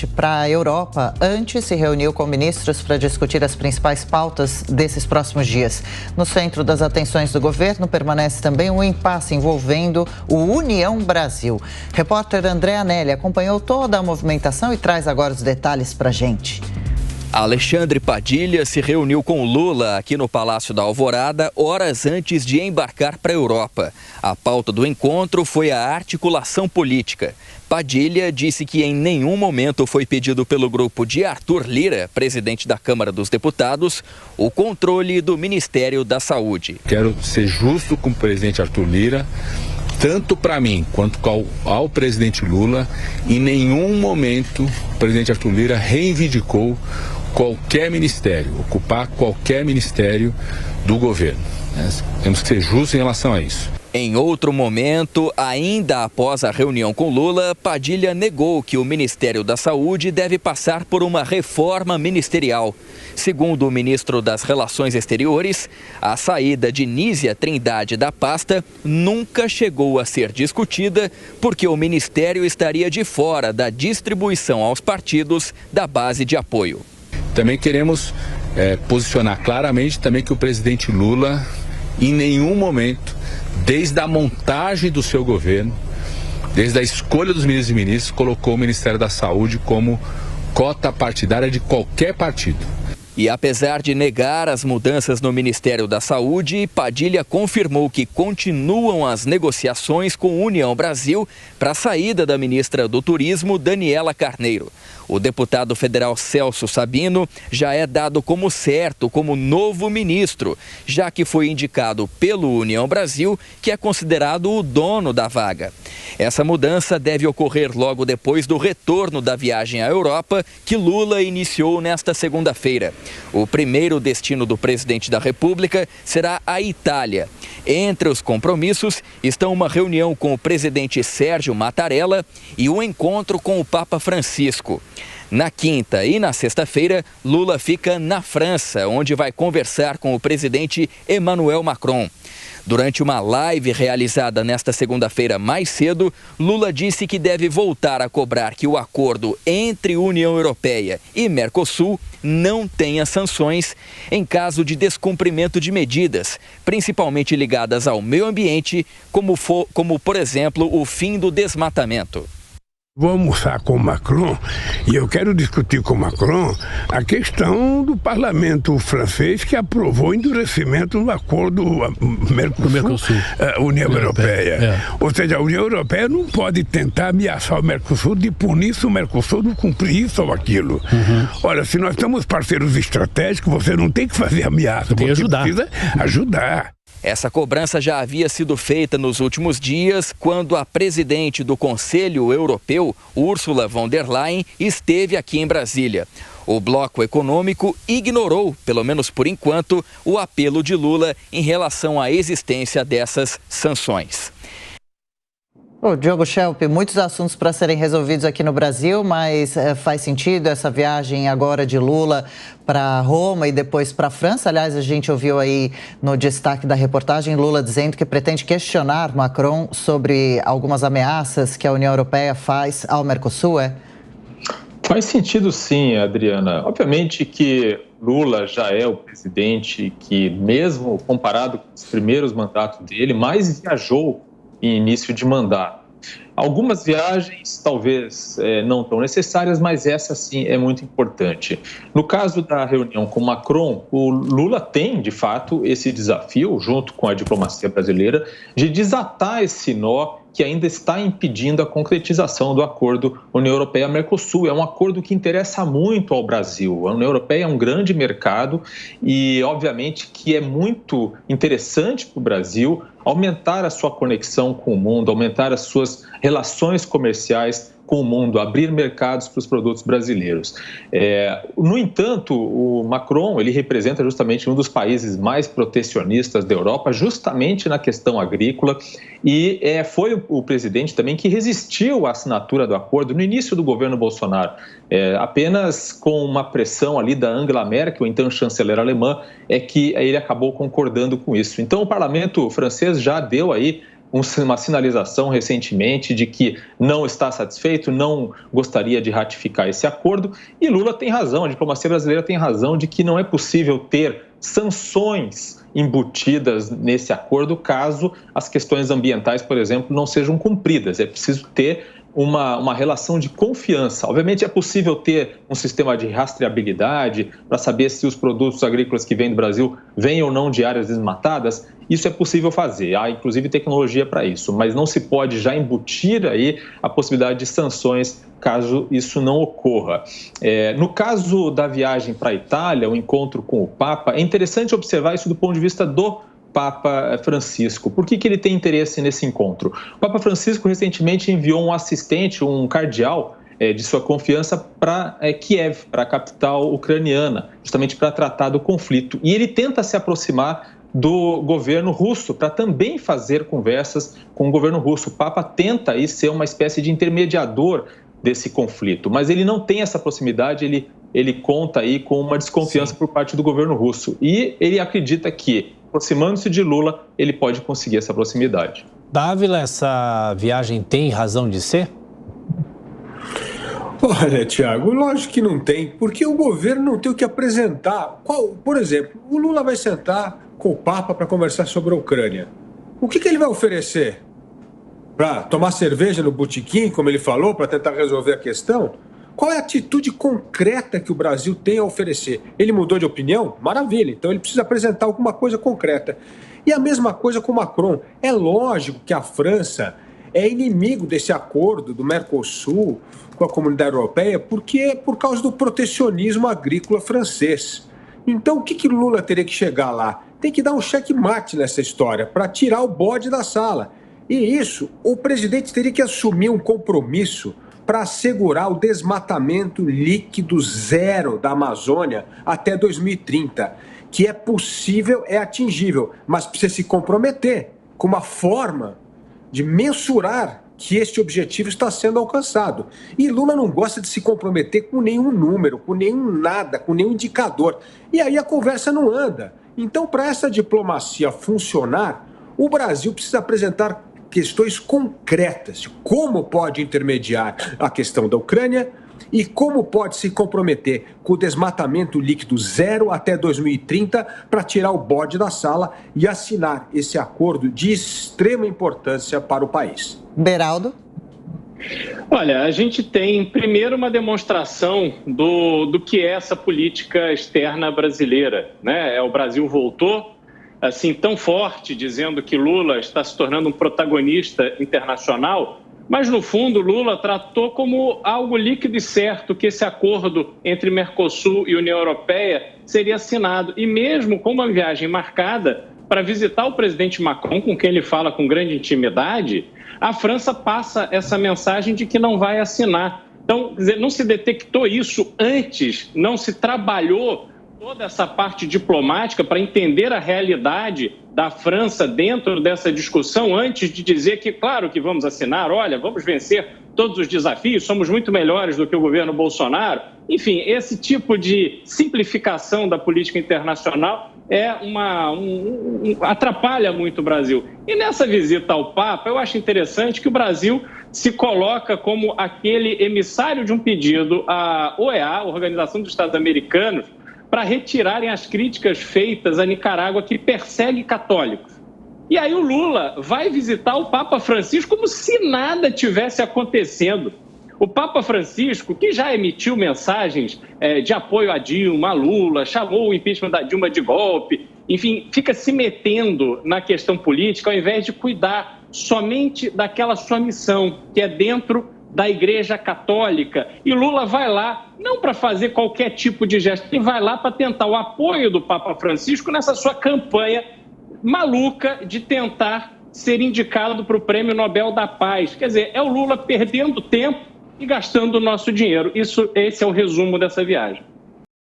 para a Europa. Antes se reuniu com ministros para discutir as principais pautas desses próximos dias. No centro das atenções do governo permanece também um impasse envolvendo o União Brasil. Repórter André Anelli acompanhou toda a movimentação e traz agora os detalhes para a gente. Alexandre Padilha se reuniu com Lula aqui no Palácio da Alvorada horas antes de embarcar para a Europa. A pauta do encontro foi a articulação política. Padilha disse que em nenhum momento foi pedido pelo grupo de Arthur Lira, presidente da Câmara dos Deputados, o controle do Ministério da Saúde. Quero ser justo com o presidente Arthur Lira, tanto para mim quanto ao presidente Lula. Em nenhum momento o presidente Arthur Lira reivindicou qualquer ministério, ocupar qualquer ministério do governo. Temos que ser justos em relação a isso. Em outro momento, ainda após a reunião com Lula, Padilha negou que o Ministério da Saúde deve passar por uma reforma ministerial. Segundo o ministro das Relações Exteriores, a saída de Nízia Trindade da pasta nunca chegou a ser discutida porque o ministério estaria de fora da distribuição aos partidos da base de apoio. Também queremos posicionar claramente também que o presidente Lula, em nenhum momento, desde a montagem do seu governo, desde a escolha dos ministros e ministras, colocou o Ministério da Saúde como cota partidária de qualquer partido. E apesar de negar as mudanças no Ministério da Saúde, Padilha confirmou que continuam as negociações com a União Brasil para a saída da ministra do Turismo, Daniela Carneiro. O deputado federal Celso Sabino já é dado como certo como novo ministro, já que foi indicado pelo União Brasil, que é considerado o dono da vaga. Essa mudança deve ocorrer logo depois do retorno da viagem à Europa, que Lula iniciou nesta segunda-feira. O primeiro destino do presidente da República será a Itália. Entre os compromissos estão uma reunião com o presidente Sérgio Mattarella e um encontro com o Papa Francisco. Na quinta e na sexta-feira, Lula fica na França, onde vai conversar com o presidente Emmanuel Macron. Durante uma live realizada nesta segunda-feira mais cedo, Lula disse que deve voltar a cobrar que o acordo entre União Europeia e Mercosul não tenha sanções em caso de descumprimento de medidas, principalmente ligadas ao meio ambiente, como por exemplo, o fim do desmatamento. Vou almoçar com o Macron e eu quero discutir com o Macron a questão do parlamento francês que aprovou o endurecimento do acordo Mercosul-União Europeia. Ou seja, a União Europeia não pode tentar ameaçar o Mercosul de punir se o Mercosul não cumprir isso ou aquilo. Olha, se nós estamos parceiros estratégicos, você não tem que fazer ameaça, você precisa ajudar. Essa cobrança já havia sido feita nos últimos dias, quando a presidente do Conselho Europeu, Ursula von der Leyen, esteve aqui em Brasília. O bloco econômico ignorou, pelo menos por enquanto, o apelo de Lula em relação à existência dessas sanções. Diogo Schelp, muitos assuntos para serem resolvidos aqui no Brasil, mas faz sentido essa viagem agora de Lula para Roma e depois para a França? Aliás, a gente ouviu aí no destaque da reportagem Lula dizendo que pretende questionar Macron sobre algumas ameaças que a União Europeia faz ao Mercosul, Faz sentido sim, Adriana. Obviamente que Lula já é o presidente que, mesmo comparado com os primeiros mandatos dele, mais viajou em início de mandato. Algumas viagens talvez não tão necessárias, mas essa sim é muito importante. No caso da reunião com Macron, o Lula tem de fato esse desafio, junto com a diplomacia brasileira, de desatar esse nó que ainda está impedindo a concretização do acordo União Europeia-Mercosul. É um acordo que interessa muito ao Brasil. A União Europeia é um grande mercado e, obviamente, que é muito interessante para o Brasil aumentar a sua conexão com o mundo, aumentar as suas relações comerciais com o mundo, abrir mercados para os produtos brasileiros. No entanto, o Macron, ele representa justamente um dos países mais protecionistas da Europa, justamente na questão agrícola, e foi o presidente também que resistiu à assinatura do acordo no início do governo Bolsonaro. Apenas com uma pressão ali da Angela Merkel, então chanceler alemã, é que ele acabou concordando com isso. Então, o parlamento francês já deu aí uma sinalização recentemente de que não está satisfeito, não gostaria de ratificar esse acordo. E Lula tem razão, a diplomacia brasileira tem razão de que não é possível ter sanções embutidas nesse acordo caso as questões ambientais, por exemplo, não sejam cumpridas. É preciso ter uma relação de confiança. Obviamente é possível ter um sistema de rastreabilidade para saber se os produtos agrícolas que vêm do Brasil vêm ou não de áreas desmatadas. Isso é possível fazer, há inclusive tecnologia para isso, mas não se pode já embutir aí a possibilidade de sanções caso isso não ocorra. No caso da viagem para a Itália, o encontro com o Papa, é interessante observar isso do ponto de vista do Papa Francisco. Por que ele tem interesse nesse encontro? O Papa Francisco recentemente enviou um assistente, um cardeal de sua confiança para Kiev, para a capital ucraniana, justamente para tratar do conflito. E ele tenta se aproximar do governo russo para também fazer conversas com o governo russo. O Papa tenta aí ser uma espécie de intermediador desse conflito, mas ele não tem essa proximidade, ele conta aí com uma desconfiança por parte do governo russo. E ele acredita que, aproximando-se de Lula, ele pode conseguir essa proximidade. Dávila, essa viagem tem razão de ser? Olha, Tiago, lógico que não tem, porque o governo não tem o que apresentar. Por exemplo, o Lula vai sentar com o Papa para conversar sobre a Ucrânia. O que ele vai oferecer? Para tomar cerveja no botequim, como ele falou, para tentar resolver a questão? Qual é a atitude concreta que o Brasil tem a oferecer? Ele mudou de opinião? Maravilha, então ele precisa apresentar alguma coisa concreta. E a mesma coisa com o Macron. É lógico que a França é inimigo desse acordo do Mercosul com a Comunidade Europeia, porque por causa do protecionismo agrícola francês. Então o que Lula teria que chegar lá? Tem que dar um checkmate nessa história para tirar o bode da sala. E isso, o presidente teria que assumir um compromisso para assegurar o desmatamento líquido zero da Amazônia até 2030, que é possível, é atingível, mas precisa se comprometer com uma forma de mensurar que este objetivo está sendo alcançado. E Lula não gosta de se comprometer com nenhum número, com nenhum nada, com nenhum indicador. E aí a conversa não anda. Então, para essa diplomacia funcionar, o Brasil precisa apresentar questões concretas de como pode intermediar a questão da Ucrânia e como pode se comprometer com o desmatamento líquido zero até 2030 para tirar o bode da sala e assinar esse acordo de extrema importância para o país. Beraldo? Olha, a gente tem primeiro uma demonstração do que é essa política externa brasileira, né? O Brasil voltou assim tão forte, dizendo que Lula está se tornando um protagonista internacional, mas no fundo Lula tratou como algo líquido e certo que esse acordo entre Mercosul e União Europeia seria assinado. E mesmo com uma viagem marcada para visitar o presidente Macron, com quem ele fala com grande intimidade, a França passa essa mensagem de que não vai assinar. Então, quer dizer, não se detectou isso antes, não se trabalhou toda essa parte diplomática para entender a realidade da França dentro dessa discussão antes de dizer que, claro que vamos assinar, olha, vamos vencer todos os desafios, somos muito melhores do que o governo Bolsonaro. Enfim, esse tipo de simplificação da política internacional atrapalha muito o Brasil. E nessa visita ao Papa, eu acho interessante que o Brasil se coloca como aquele emissário de um pedido à OEA, a Organização dos Estados Americanos, para retirarem as críticas feitas à Nicarágua, que persegue católicos. E aí o Lula vai visitar o Papa Francisco como se nada tivesse acontecendo. O Papa Francisco, que já emitiu mensagens de apoio a Dilma, a Lula, chamou o impeachment da Dilma de golpe, enfim, fica se metendo na questão política ao invés de cuidar somente daquela sua missão, que é dentro da Igreja Católica. E Lula vai lá, não para fazer qualquer tipo de gesto, ele vai lá para tentar o apoio do Papa Francisco nessa sua campanha maluca de tentar ser indicado para o Prêmio Nobel da Paz. Quer dizer, é o Lula perdendo tempo e gastando o nosso dinheiro. Esse é o resumo dessa viagem.